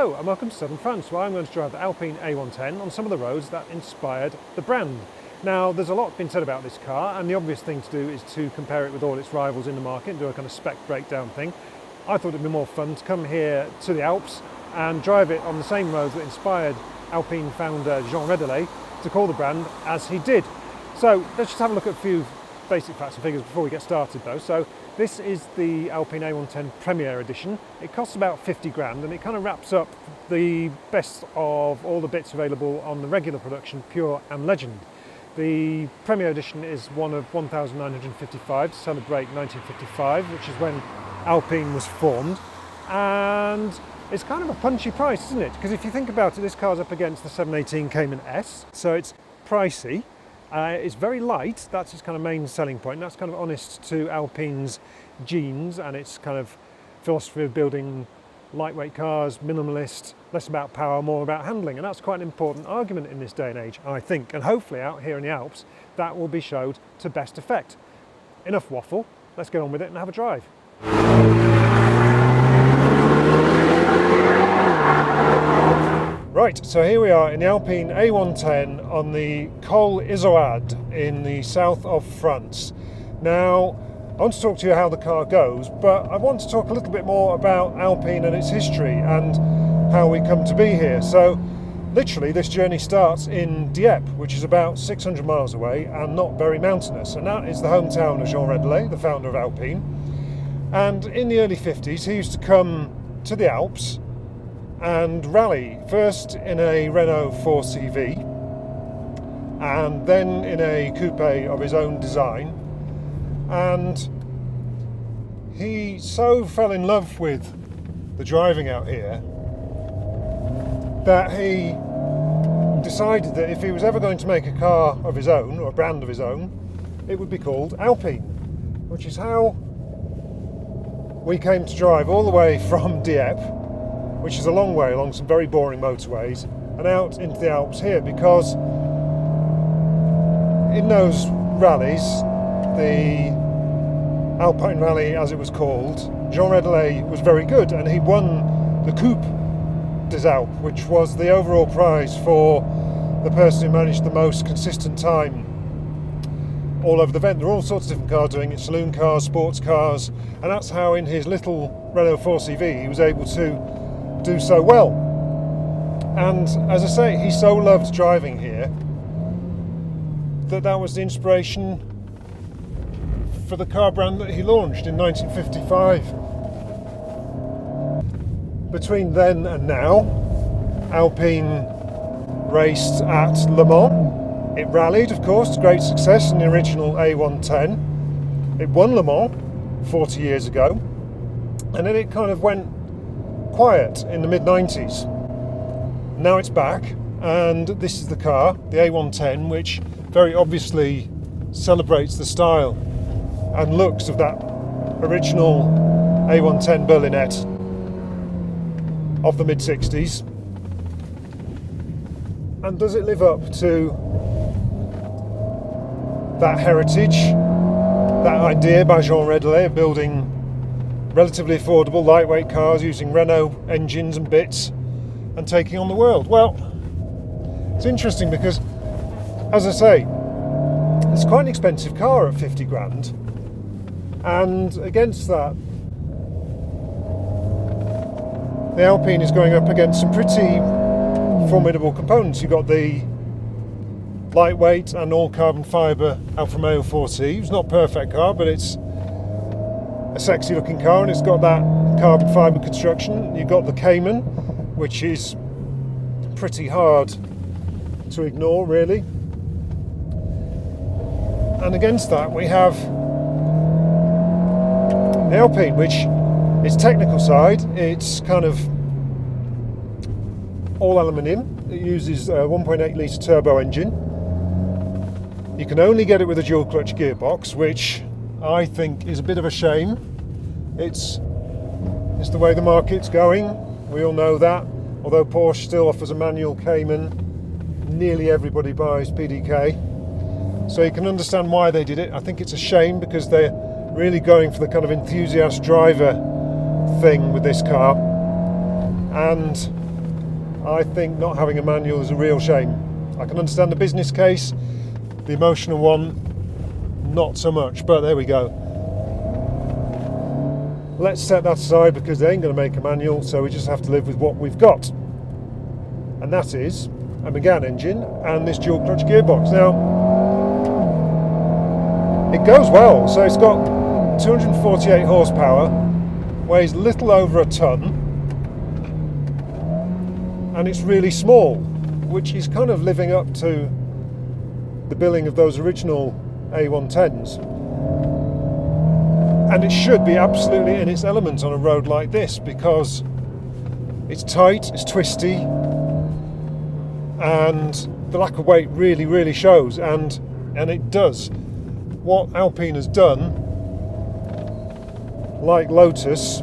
Hello and welcome to Southern France, where I'm going to drive the Alpine A110 on some of the roads that inspired the brand. Now, there's a lot been said about this car, and the obvious thing to do is to compare it with all its rivals in the market and do a kind of spec breakdown thing. I thought it'd be more fun to come here to the Alps and drive it on the same roads that inspired Alpine founder Jean Rédélé to call the brand as he did. So let's just have a look at a few basic facts and figures before we get started though. So this is the Alpine A110 Premier Edition. It costs about 50 grand and it kind of wraps up the best of all the bits available on the regular production, Pure and Legend. The Premier Edition is one of 1,955 to celebrate 1955, which is when Alpine was formed. And it's kind of a punchy price, isn't it? Because if you think about it, this car's up against the 718 Cayman S, so it's pricey. It's very light, that's its kind of main selling point. That's kind of honest to Alpine's genes and its kind of philosophy of building lightweight cars, minimalist, less about power, more about handling. And that's quite an important argument in this day and age, I think. And hopefully out here in the Alps, that will be showed to best effect. Enough waffle, let's get on with it and have a drive. Right, so here we are in the Alpine A110 on the Col Izoard in the south of France. Now, I want to talk to you how the car goes, but I want to talk a little bit more about Alpine and its history and how we come to be here. So, literally, this journey starts in Dieppe, which is about 600 miles away and not very mountainous. And that is the hometown of Jean Rédélé, the founder of Alpine. And in the early 50s, he used to come to the Alps and rally, first in a Renault 4CV and then in a coupe of his own design, and he so fell in love with the driving out here that he decided that if he was ever going to make a car of his own, or a brand of his own, it would be called Alpine, which is how we came to drive all the way from Dieppe, which is a long way along some very boring motorways, and out into the Alps here, because in those rallies, the Alpine Rally as it was called, Jean Rédélé was very good and he won the Coupe des Alpes, which was the overall prize for the person who managed the most consistent time all over the event. There are all sorts of different cars doing it, saloon cars, sports cars, and that's how in his little Renault 4CV he was able to do so well. And as I say, he so loved driving here that was the inspiration for the car brand that he launched in 1955. Between then and now, Alpine raced at Le Mans. It rallied, of course, to great success in the original A110. It won Le Mans 40 years ago, and then it kind of went quiet in the mid-90s. Now it's back, and this is the car, the A110, which very obviously celebrates the style and looks of that original A110 berlinette of the mid-60s. And does it live up to that heritage, that idea by Jean Rédélé of building relatively affordable, lightweight cars using Renault engines and bits and taking on the world? Well, it's interesting because, as I say, it's quite an expensive car at 50 grand. And against that, the Alpine is going up against some pretty formidable components. You've got the lightweight and all carbon fibre Alfa Romeo 4C. It's not a perfect car, but it's a sexy looking car and it's got that carbon fibre construction. You've got the Cayman, which is pretty hard to ignore, really. And against that we have the Alpine, which its technical side, it's kind of all aluminium. It uses a 1.8 litre turbo engine. You can only get it with a dual clutch gearbox, which I think is a bit of a shame. It's the way the market's going, we all know that. Although Porsche still offers a manual Cayman, nearly everybody buys PDK. So you can understand why they did it. I think it's a shame because they're really going for the kind of enthusiast driver thing with this car. And I think not having a manual is a real shame. I can understand the business case, the emotional one, not so much, but there we go. Let's set that aside because they ain't going to make a manual, so we just have to live with what we've got. And that is a Megane engine and this dual clutch gearbox. Now, it goes well, so it's got 248 horsepower, weighs little over a ton, and it's really small, which is kind of living up to the billing of those original A110s. And it should be absolutely in its element on a road like this because it's tight, it's twisty, and the lack of weight really shows, and it does. What Alpine has done, like Lotus,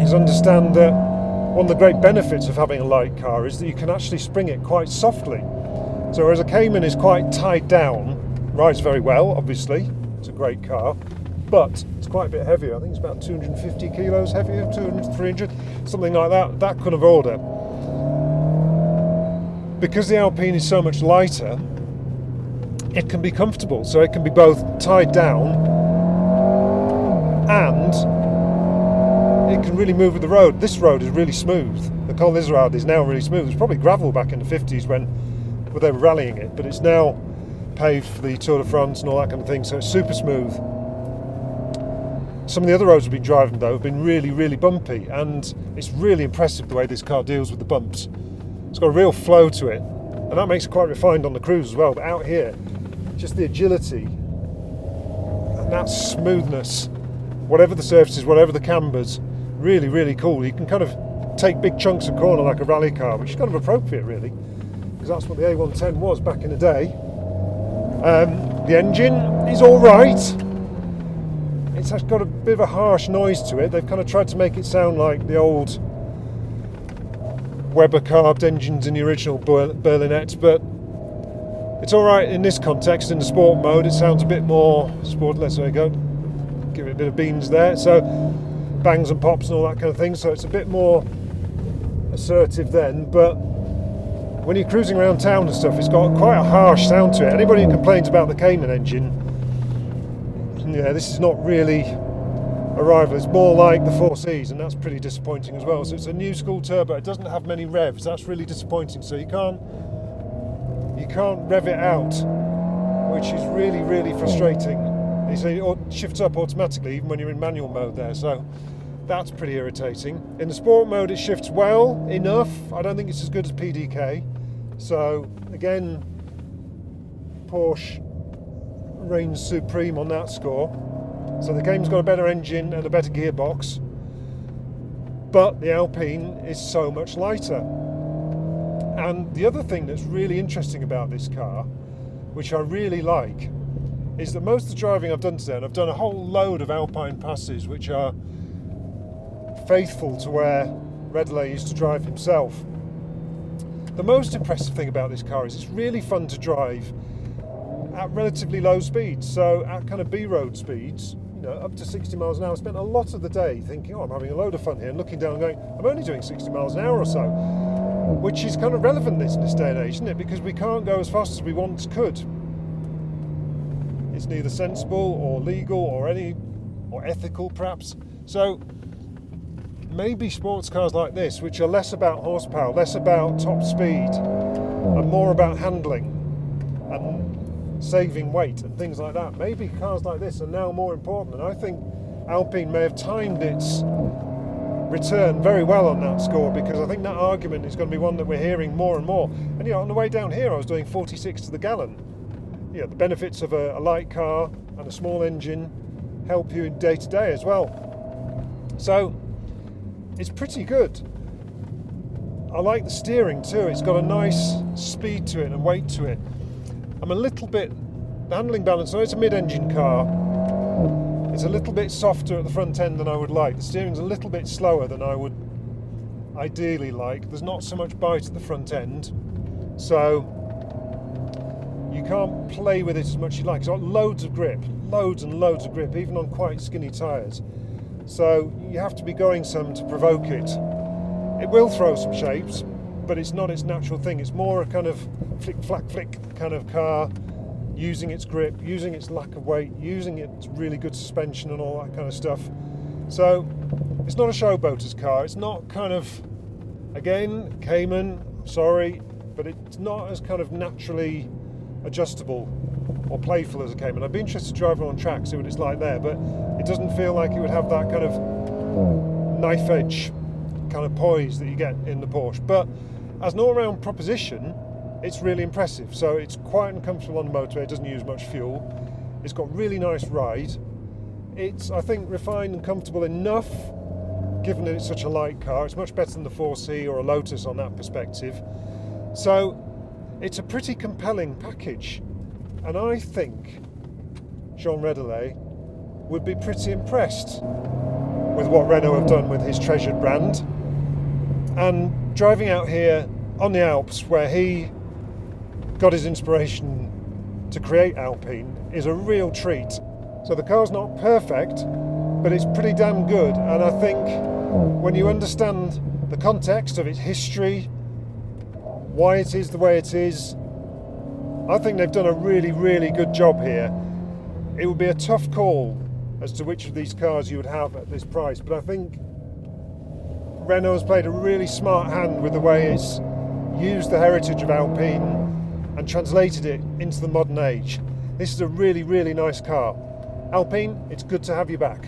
is understand that one of the great benefits of having a light car is that you can actually spring it quite softly. So whereas a Cayman is quite tied down, rides very well, obviously, it's a great car, but it's quite a bit heavier. I think it's about 250 kilos heavier, 200, 300, something like that kind of order. Because the Alpine is so much lighter, it can be comfortable, so it can be both tied down and it can really move with the road. This road is really smooth. The Col d'Isoard is now really smooth. It was probably gravel back in the 50s when they were rallying it, but it's now paved for the Tour de France and all that kind of thing, so it's super smooth. Some of the other roads we've been driving though have been really bumpy, and it's really impressive the way this car deals with the bumps. It's got a real flow to it, and that makes it quite refined on the cruise as well, but out here, just the agility and that smoothness, whatever the surfaces, whatever the cambers, really cool. You can kind of take big chunks of corner like a rally car, which is kind of appropriate really, because that's what the A110 was back in the day. The engine is all right. It's got a bit of a harsh noise to it. They've kind of tried to make it sound like the old Weber carbed engines in the original Berlinette, but it's all right in this context. In the sport mode, it sounds a bit more sport. Let's go, give it a bit of beans there. So bangs and pops and all that kind of thing. So it's a bit more assertive then. But when you're cruising around town and stuff, it's got quite a harsh sound to it. Anybody who complains about the Cayman engine, yeah, this is not really a rival. It's more like the 4Cs, and that's pretty disappointing as well. So it's a new school turbo. It doesn't have many revs. That's really disappointing. So you can't rev it out, which is really frustrating. It shifts up automatically even when you're in manual mode there. So that's pretty irritating. In the sport mode, it shifts well enough. I don't think it's as good as PDK. So again, Porsche reigns supreme on that score. So the Cayman's got a better engine and a better gearbox, but the Alpine is so much lighter. And the other thing that's really interesting about this car, which I really like, is that most of the driving I've done today, and I've done a whole load of Alpine passes which are faithful to where Rédélé used to drive himself. The most impressive thing about this car is it's really fun to drive at relatively low speeds, so at kind of B-road speeds, up to 60 miles an hour. I spent a lot of the day thinking, I'm having a load of fun here, and looking down and going, I'm only doing 60 miles an hour or so, which is kind of relevant in this day and age, isn't it? Because we can't go as fast as we once could. It's neither sensible or legal or ethical perhaps. So maybe sports cars like this, which are less about horsepower, less about top speed, and more about handling and saving weight and things like that, maybe cars like this are now more important. And I think Alpine may have timed its return very well on that score, because I think that argument is going to be one that we're hearing more and more. And on the way down here I was doing 46 to the gallon. The benefits of a light car and a small engine help you in day to day as well. So it's pretty good. I like the steering too. It's got a nice speed to it and weight to it. I'm a little bit, the handling balance, so it's a mid-engine car, it's a little bit softer at the front end than I would like. The steering's a little bit slower than I would ideally like. There's not so much bite at the front end, so you can't play with it as much as you like. It's got loads of grip, loads and loads of grip, even on quite skinny tyres. So you have to be going some to provoke it. It will throw some shapes, but it's not its natural thing. It's more a kind of flick, flack, flick kind of car, using its grip, using its lack of weight, using its really good suspension and all that kind of stuff. So it's not a showboater's car. It's not kind of, again, Cayman, sorry, but it's not as kind of naturally adjustable or playful as a Cayman. I'd be interested to drive it on track, see what it's like there, but it doesn't feel like it would have that kind of knife edge kind of poise that you get in the Porsche. But as an all-round proposition, it's really impressive. So it's quiet and comfortable on the motorway, it doesn't use much fuel, it's got really nice ride, it's, I think, refined and comfortable enough given that it's such a light car. It's much better than the 4C or a Lotus on that perspective. So it's a pretty compelling package, and I think Jean Rédélé would be pretty impressed with what Renault have done with his treasured brand. And driving out here on the Alps, where he got his inspiration to create Alpine, is a real treat. So the car's not perfect, but it's pretty damn good, and I think when you understand the context of its history, why it is the way it is, I think they've done a really, really good job here. It would be a tough call as to which of these cars you would have at this price, but I think Renault's played a really smart hand with the way it's used the heritage of Alpine and translated it into the modern age. This is a really, really nice car. Alpine, it's good to have you back.